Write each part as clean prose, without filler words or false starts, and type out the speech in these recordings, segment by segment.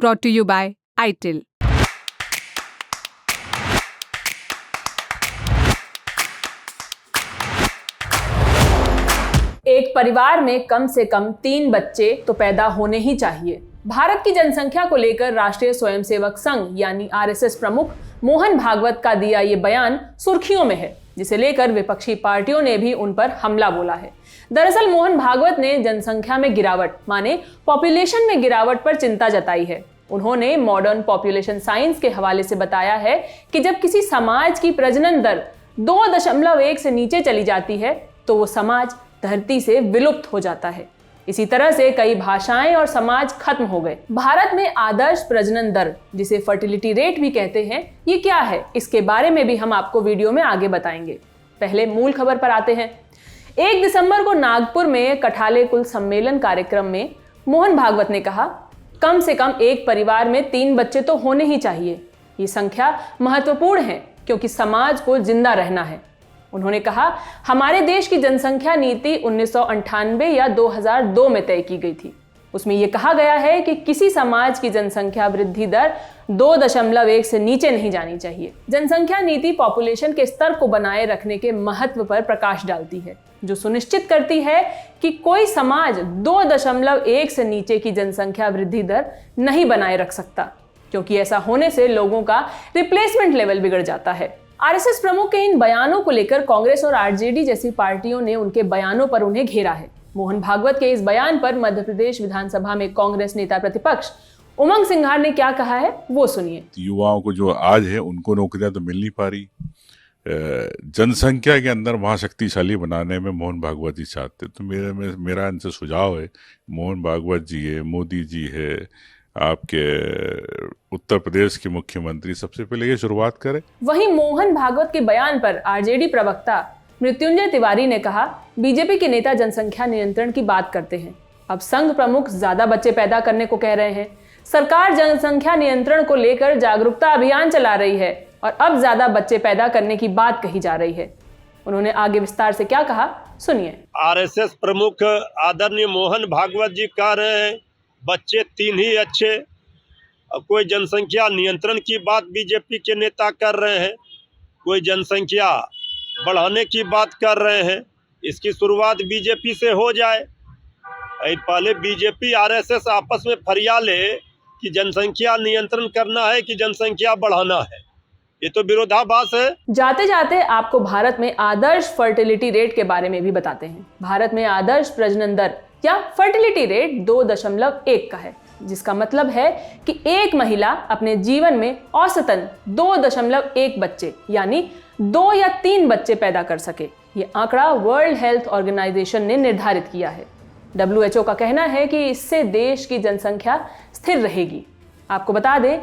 brought to you by ITIL। एक परिवार में कम से कम 3 बच्चे तो पैदा होने ही चाहिए। भारत की जनसंख्या को लेकर राष्ट्रीय स्वयंसेवक संघ यानी आरएसएस प्रमुख मोहन भागवत का दिया ये बयान सुर्खियों में है, जिसे लेकर विपक्षी पार्टियों ने भी उन पर हमला बोला है। दरअसल मोहन भागवत ने जनसंख्या में गिरावट माने पॉपुलेशन में गिरावट पर चिंता जताई है। उन्होंने मॉडर्न पॉपुलेशन साइंस के हवाले से बताया है कि जब किसी समाज की प्रजनन दर 2.1 से नीचे चली जाती है तो वो समाज धरती से विलुप्त हो जाता है। इसी तरह से कई भाषाएं और समाज खत्म हो गए। भारत में आदर्श प्रजनन दर, जिसे फर्टिलिटी रेट भी कहते हैं, ये क्या है, इसके बारे में भी हम आपको वीडियो में आगे बताएंगे। पहले मूल खबर पर आते हैं। 1 दिसंबर को नागपुर में कठाले कुल सम्मेलन कार्यक्रम में मोहन भागवत ने कहा, कम से कम एक परिवार में 3 बच्चे तो होने ही चाहिए। ये संख्या महत्वपूर्ण है क्योंकि समाज को जिंदा रहना है। उन्होंने कहा, हमारे देश की जनसंख्या नीति 1998 या 2002 में तय की गई थी। उसमें यह कहा गया है कि किसी समाज की जनसंख्या वृद्धि दर 2.1 से नीचे नहीं जानी चाहिए। जनसंख्या नीति पॉपुलेशन के स्तर को बनाए रखने के महत्व पर प्रकाश डालती है, जो सुनिश्चित करती है कि कोई समाज 2.1 से नीचे की जनसंख्या वृद्धि दर नहीं बनाए रख सकता, क्योंकि ऐसा होने से लोगों का रिप्लेसमेंट लेवल बिगड़ जाता है। आरएसएस प्रमुख के इन बयानों को लेकर कांग्रेस और आरजेडी जैसी पार्टियों ने उनके बयानों पर उन्हें घेरा है। मोहन भागवत के इस बयान पर मध्य प्रदेश विधानसभा में कांग्रेस नेता प्रतिपक्ष उमंग सिंघार ने क्या कहा है, वो सुनिए। युवाओं को जो आज है उनको नौकरियां तो मिल नहीं पा रही। जनसंख्या के अंदर वहाँ शक्तिशाली बनाने में मोहन भागवत जी चाहते, तो मेरा इनसे सुझाव है, मोहन भागवत जी है, मोदी जी है, आपके उत्तर प्रदेश के मुख्यमंत्री, सबसे पहले ये शुरुआत करें। वहीं मोहन भागवत के बयान पर आरजेडी प्रवक्ता मृत्युंजय तिवारी ने कहा, बीजेपी के नेता जनसंख्या नियंत्रण की बात करते हैं, अब संघ प्रमुख ज्यादा बच्चे पैदा करने को कह रहे हैं। सरकार जनसंख्या नियंत्रण को लेकर जागरूकता अभियान चला रही है और अब ज्यादा बच्चे पैदा करने की बात कही जा रही है। उन्होंने आगे विस्तार से क्या कहा, सुनिए। आरएसएस प्रमुख आदरणीय मोहन भागवत जी कह रहे हैं बच्चे 3 ही अच्छे। अब कोई जनसंख्या नियंत्रण की बात बीजेपी के नेता कर रहे हैं, कोई जनसंख्या बढ़ाने की बात कर रहे हैं। इसकी शुरुआत बीजेपी से हो जाए। पहले बीजेपी आरएसएस आपस में फरिया ले कि जनसंख्या नियंत्रण करना है कि जनसंख्या बढ़ाना है, ये तो विरोधाभास है। जाते जाते आपको भारत में आदर्श फर्टिलिटी रेट के बारे में भी बताते हैं। भारत में आदर्श प्रजनन दर या फर्टिलिटी रेट 2.1 का है, जिसका मतलब है कि एक महिला अपने जीवन में औसतन 2.1 बच्चे यानी 2 या 3 बच्चे पैदा कर सके। ये आंकड़ा वर्ल्ड हेल्थ ऑर्गेनाइजेशन ने निर्धारित किया है। WHO का कहना है कि इससे देश की जनसंख्या स्थिर रहेगी। आपको बता दें,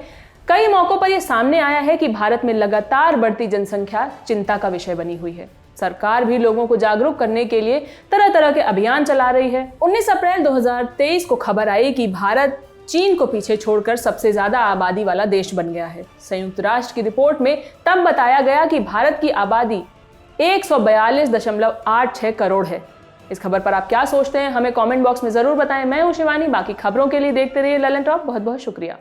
कई मौकों पर यह सामने आया है कि भारत में लगातार बढ़ती जनसंख्या चिंता का विषय बनी हुई है। सरकार भी लोगों को जागरूक करने के लिए तरह तरह के अभियान चला रही है। 19 अप्रैल 2023 को खबर आई कि भारत चीन को पीछे छोड़कर सबसे ज्यादा आबादी वाला देश बन गया है। संयुक्त राष्ट्र की रिपोर्ट में तब बताया गया कि भारत की आबादी 142.86 करोड़ है। इस खबर पर आप क्या सोचते हैं, हमें कमेंट बॉक्स में जरूर बताएं। मैं हूं शिवानी, बाकी खबरों के लिए देखते रहिए ललन टॉप। बहुत बहुत शुक्रिया।